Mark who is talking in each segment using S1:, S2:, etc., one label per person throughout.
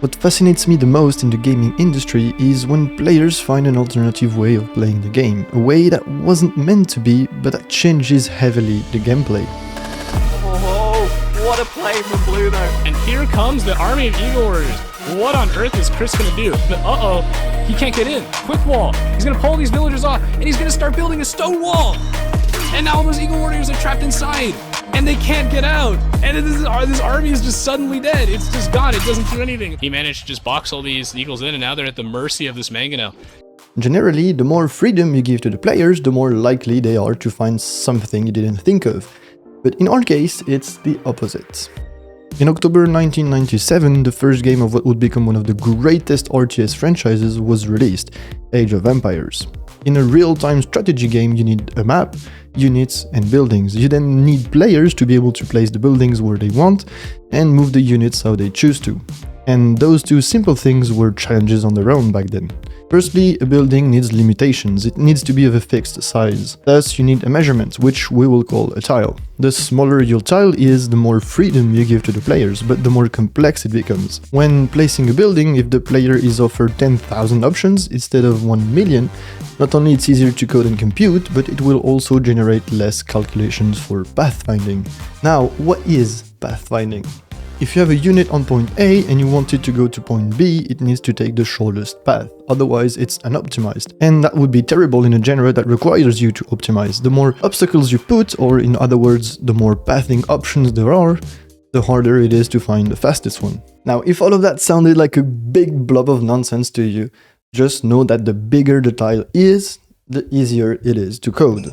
S1: What fascinates me the most in the gaming industry is when players find an alternative way of playing the game, a way that wasn't meant to be, but that changes heavily the gameplay.
S2: Oh, what a play from Blue though.
S3: And here comes the army of Eagle Warriors. What on earth is Chris gonna do? Uh-oh, he can't get in. Quick wall. He's gonna pull these villagers off, and he's gonna start building a stone wall. And now all those Eagle Warriors are trapped inside, and they can't get out. And this army is just suddenly dead. It's just gone. It doesn't do anything. He managed to just box all these Eagles in, and now they're at the mercy of this Mangonel.
S1: Generally, the more freedom you give to the players, the more likely they are to find something you didn't think of. But in our case, it's the opposite. In October 1997, the first game of what would become one of the greatest RTS franchises was released, Age of Empires. In a real-time strategy game, you need a map, units, and buildings. You then need players to be able to place the buildings where they want and move the units how they choose to. And those two simple things were challenges on their own back then. Firstly, a building needs limitations. It needs to be of a fixed size. Thus, you need a measurement, which we will call a tile. The smaller your tile is, the more freedom you give to the players, but the more complex it becomes. When placing a building, if the player is offered 10,000 options instead of 1 million, not only it's easier to code and compute, but it will also generate less calculations for pathfinding. Now, what is pathfinding? If you have a unit on point A and you want it to go to point B, it needs to take the shortest path, otherwise it's unoptimized. And that would be terrible in a genre that requires you to optimize. The more obstacles you put, or in other words, the more pathing options there are, the harder it is to find the fastest one. Now, if all of that sounded like a big blob of nonsense to you, just know that the bigger the tile is, the easier it is to code.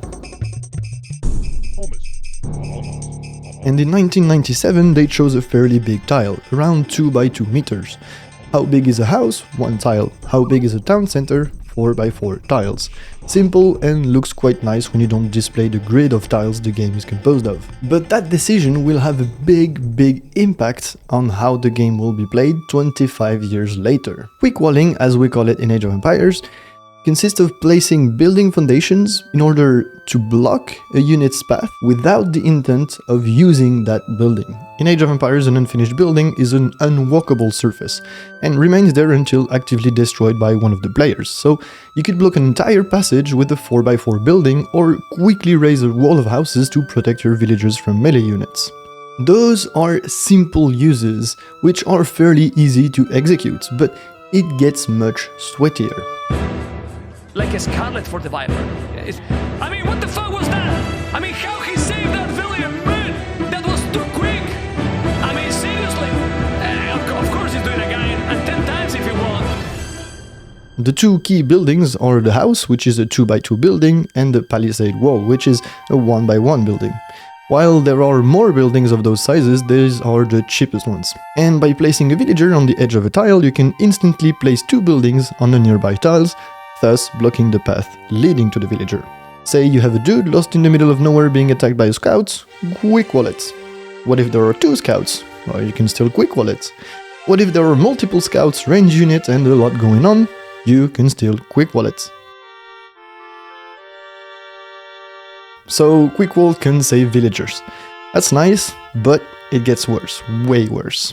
S1: And in 1997, they chose a fairly big tile, around 2 by 2 meters. How big is a house? 1 tile. How big is a town center? 4 by 4 tiles. Simple and looks quite nice when you don't display the grid of tiles the game is composed of. But that decision will have a big impact on how the game will be played 25 years later. Quickwalling, as we call it in Age of Empires, consists of placing building foundations in order to block a unit's path without the intent of using that building. In Age of Empires, an unfinished building is an unwalkable surface and remains there until actively destroyed by one of the players. So you could block an entire passage with a 4 by 4 building or quickly raise a wall of houses to protect your villagers from melee units. Those are simple uses which are fairly easy to execute, but it gets much sweatier.
S2: Like a scarlet for the Viper. I mean, what the fuck was that? I mean, how he saved that villager, man? That was too quick. I mean, seriously. Of course he's doing a guy and 10 times if you want.
S1: The two key buildings are the house, which is a 2 by 2 building, and the palisade wall, which is a 1 by 1 building. While there are more buildings of those sizes, these are the cheapest ones. And by placing a villager on the edge of a tile, you can instantly place 2 buildings on the nearby tiles, thus blocking the path leading to the villager. Say you have a dude lost in the middle of nowhere being attacked by scouts, quick wall it. What if there are 2 scouts? Well, you can still quick wall it. What if there are multiple scouts, range units and a lot going on? You can still quick wall it. So quick wall can save villagers. That's nice, but it gets worse, way worse.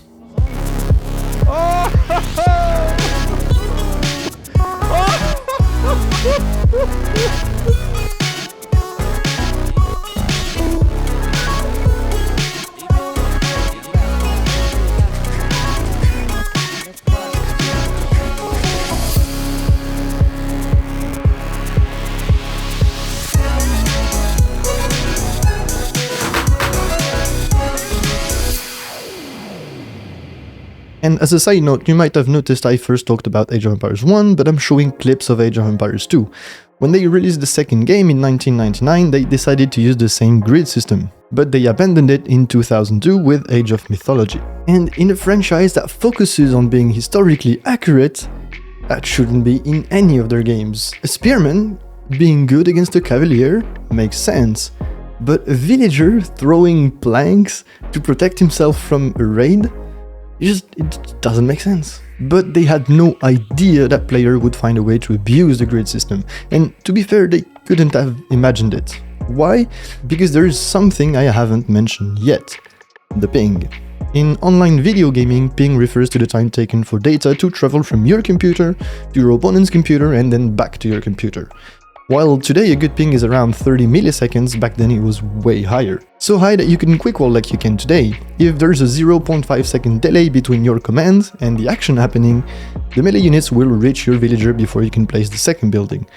S1: And as a side note, you might have noticed I first talked about Age of Empires 1, but I'm showing clips of Age of Empires 2. When they released the second game in 1999, they decided to use the same grid system, but they abandoned it in 2002 with Age of Mythology. And in a franchise that focuses on being historically accurate, that shouldn't be in any of their games. A spearman being good against a cavalier makes sense, but a villager throwing planks to protect himself from a raid? It doesn't make sense. But they had no idea that player would find a way to abuse the grid system, and to be fair, they couldn't have imagined it. Why? Because there is something I haven't mentioned yet. The ping. In online video gaming, ping refers to the time taken for data to travel from your computer to your opponent's computer and then back to your computer. While today a good ping is around 30 milliseconds, back then it was way higher. So high that you can quickwall like you can today. If there's a 0.5 second delay between your command and the action happening, the melee units will reach your villager before you can place the second building.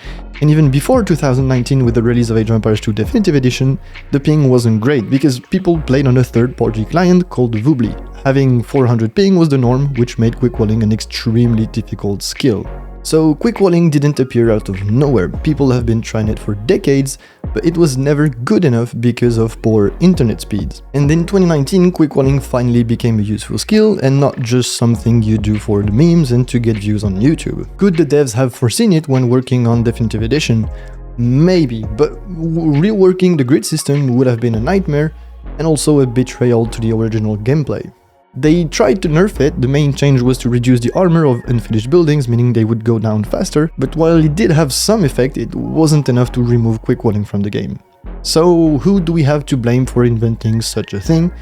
S1: And even before 2019, with the release of Age of Empires 2 Definitive Edition, the ping wasn't great because people played on a third-party client called Woobly. Having 400 ping was the norm, which made quickwalling an extremely difficult skill. So quickwalling didn't appear out of nowhere. People have been trying it for decades, but it was never good enough because of poor internet speeds. And in 2019, quickwalling finally became a useful skill and not just something you do for the memes and to get views on YouTube. Could the devs have foreseen it when working on Definitive Edition? Maybe, but reworking the grid system would have been a nightmare and also a betrayal to the original gameplay. They tried to nerf it. The main change was to reduce the armor of unfinished buildings, meaning they would go down faster, but while it did have some effect, it wasn't enough to remove quickwalling from the game. So who do we have to blame for inventing such a thing?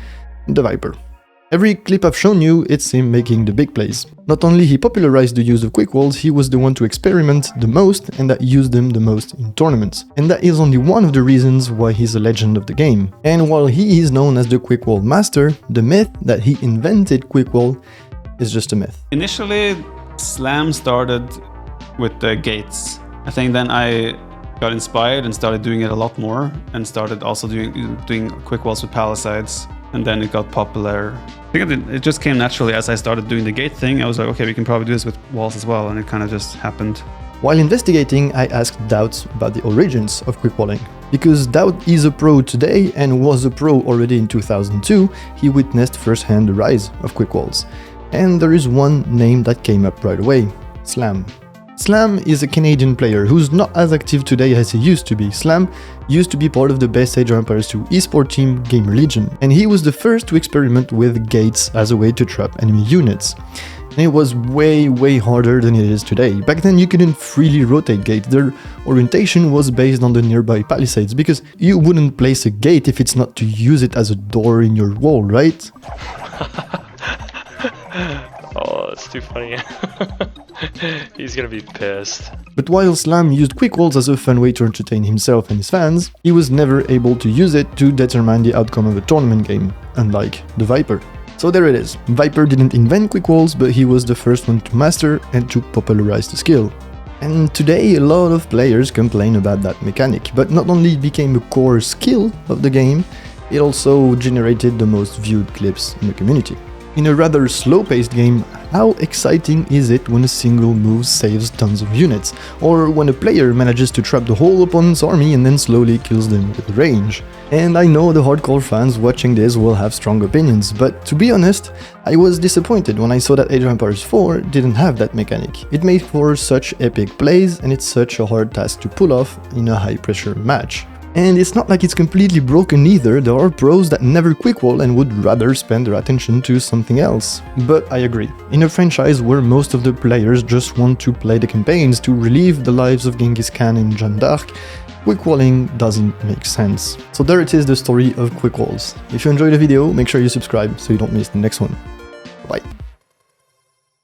S1: The Viper. Every clip I've shown you, it's him making the big plays. Not only he popularized the use of quickwalls, he was the one to experiment the most and that used them the most in tournaments. And that is only one of the reasons why he's a legend of the game. And while he is known as the quickwall master, the myth that he invented quickwall is just a myth.
S4: Initially, Slam started with the gates. I think then I got inspired and started doing it a lot more and started also doing quickwalls with palisades. And then it got popular. I think it just came naturally as I started doing the gate thing. I was like, okay, we can probably do this with walls as well, and it kind of just happened.
S1: While investigating, I asked Doubt about the origins of quickwalling. Because Doubt is a pro today and was a pro already in 2002, he witnessed firsthand the rise of quickwalls. And there is one name that came up right away: Slam. Slam is a Canadian player who's not as active today as he used to be. Slam used to be part of the best Age of Empires 2 esport team, Gamer Legion, and he was the first to experiment with gates as a way to trap enemy units. And it was way harder than it is today. Back then you couldn't freely rotate gates, their orientation was based on the nearby palisades, because you wouldn't place a gate if it's not to use it as a door in your wall, right?
S5: Oh, that's too funny. He's gonna be pissed.
S1: But while Slam used quickwalls as a fun way to entertain himself and his fans, he was never able to use it to determine the outcome of a tournament game, unlike the Viper. So there it is. Viper didn't invent quickwalls, but he was the first one to master and to popularize the skill. And today a lot of players complain about that mechanic, but not only it became a core skill of the game, it also generated the most viewed clips in the community. In a rather slow-paced game, how exciting is it when a single move saves tons of units, or when a player manages to trap the whole opponent's army and then slowly kills them with range? And I know the hardcore fans watching this will have strong opinions, but to be honest, I was disappointed when I saw that Age of Empires 4 didn't have that mechanic. It made for such epic plays, and it's such a hard task to pull off in a high-pressure match. And it's not like it's completely broken either. There are pros that never quickwall and would rather spend their attention to something else. But I agree, in a franchise where most of the players just want to play the campaigns to relive the lives of Genghis Khan and Jeanne d'Arc, quickwalling doesn't make sense. So there it is, the story of quickwalls. If you enjoyed the video, make sure you subscribe so you don't miss the next one. Bye.